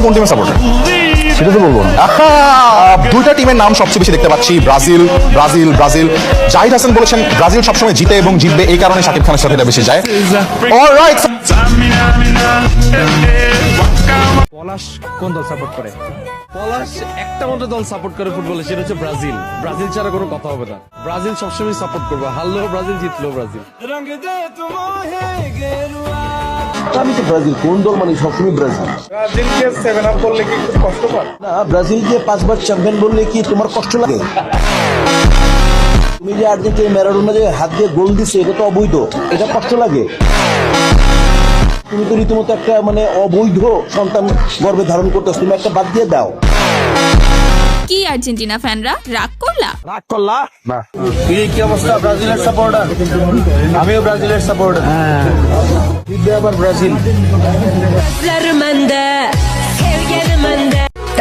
কোন টিমের সাপোর্টার? সেটা তো বলবো না। দুইটা টিমের নাম সবচেয়ে বেশি দেখতে পাচ্ছি, Brazil Brazil Brazil. Zahid Hasan বলেছেন ব্রাজিল সবসময় জিতে এবং জিতবে, এই কারণে শাকিব খানের সাথে এটা বেশি যায়। অলরাইট, পলাশ কোন দল সাপোর্ট করে? পলাশ একটা মাত্র দল সাপোর্ট করে ফুটবলে, সেটা হচ্ছে ব্রাজিল। ব্রাজিল ছাড়া কোনো কথা হবে না। ব্রাজিল সবসময় সাপোর্ট করবো, হারলেও ব্রাজিল, জিতলেও ব্রাজিল। আমি তো ব্রাজিল, কোন দল মানে সবসময় ব্রাজিল। ব্রাজিলকে 7 আপ করলে কি একটু কষ্ট পায়? না, ব্রাজিলকে 5 বার চ্যাম্পিয়ন বললে কি তোমার কষ্ট লাগে? তুমি যে আর্জেন্টিনা ম্যারাডোনা যে হাত দিয়ে গোল দিছে, এটা তো অবৈধ, এটা কষ্ট লাগে? তুমি তো রীতিমতো একটা মানে অবৈধ সন্তান গর্ভে ধারণ করতেছ, তুমি একটা বাদ দিয়ে দাও। কি আর্জেন্টিনা ফ্যানরা রাগ করলা? রাগ করলা না? কি অবস্থা? ব্রাজিলের সাপোর্টার, আমিও ব্রাজিলের সাপোর্টার। জিতবে আবার ব্রাজিল।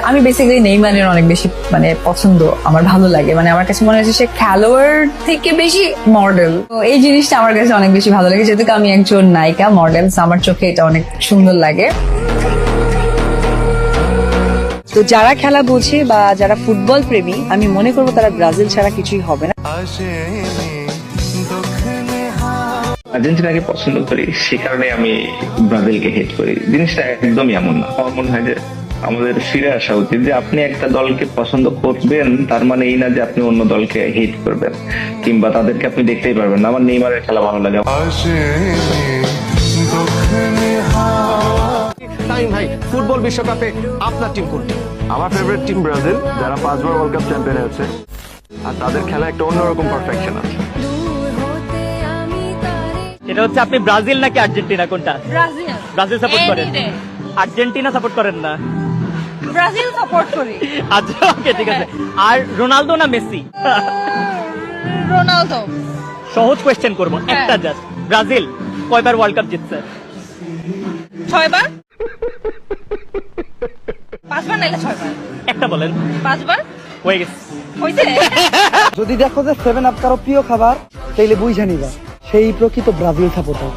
আমি বেসিক্যালি নেইমারের অনেক বেশি মানে পছন্দ, আমার ভালো লাগে। মানে আমার কাছে মনে হচ্ছে সে খেলোয়াড় থেকে বেশি মডেল। তো এই জিনিসটা আমার কাছে অনেক বেশি ভালো লাগে, যেহেতু আমি একজন নায়িকা মডেল, আমার চোখে এটা অনেক সুন্দর লাগে। তো যারা খেলা বোঝে বা যারা ফুটবল প্রেমী, আমি মনে করবো তারা ব্রাজিল ছাড়া কিছুই হবে না। আর্জেন্টিনাকে পছন্দ করি, সে কারণে আমি ব্রাজিলকে হেট করি। জিনিসটা একদমই এমন না। আমার মনে হয় যে আমাদের ফিরে আসা উচিত, যে আপনি একটা দলকে পছন্দ করবেন তার মানে এই না যে আপনি অন্য দলকে হেট করবেন কিংবা তাদেরকে আপনি দেখতেই পারবেন না। আমার নেইমারের খেলা ভালো লাগে। ভাই, ফুটবল বিশ্বকাপে আপনার টিম কোনটি? আমার ফেভারিট টিম ব্রাজিল, যারা 5 বার ওয়ার্ল্ড কাপ চ্যাম্পিয়ন হয়েছে, আর তাদের খেলা একটা অন্যরকম পারফেকশন আছে। এটা হচ্ছে আপনি ব্রাজিল নাকি আর্জেন্টিনা, কোনটা? ব্রাজিল। ব্রাজিল সাপোর্ট করেন, আর্জেন্টিনা সাপোর্ট করেন না? ব্রাজিল সাপোর্ট করি। আচ্ছা, ওকে, ঠিক আছে। আর রোনালদো না মেসি? রোনালদো। সহজ কোয়েশ্চেন করবো, একটা জাস্ট। ব্রাজিল কয়বার ওয়ার্ল্ড কাপ জিতছে? 6 বার। 5 বার নাইলে 6 বার। একটা বলেন। 5 বার হয়ে গেছে। হইছে। যদি দেখো যে 7 আপ কারো প্রিয় খাবার, তাইলে বুঝে নিবা সেই প্রকৃত ব্রাজিল সাপোর্টার।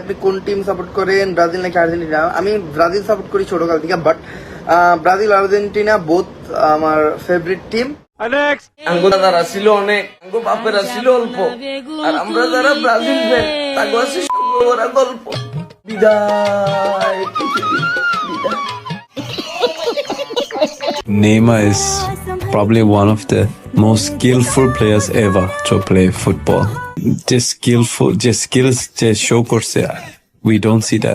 আপনি কোন টিম সাপোর্ট করেন, ব্রাজিল নাকি আর্জেন্টিনা? আমি ব্রাজিল সাপোর্ট করি ছোটকাল থেকে, বাট ব্রাজিল আর্জেন্টিনা বোথ আমার ফেভারিট টিম। আঙ্গো দাদারা ছিল অনেক, আঙ্গো বাপেরা ছিল অল্প, আর আমরা যারা ব্রাজিল ফ্যান তাগো আছে ওরা গল্প। বিদায় পৃথিবী, বিদায়। Neymar is probably one of the most skillful players ever to play football. Just skills, just show korse. We don't see that.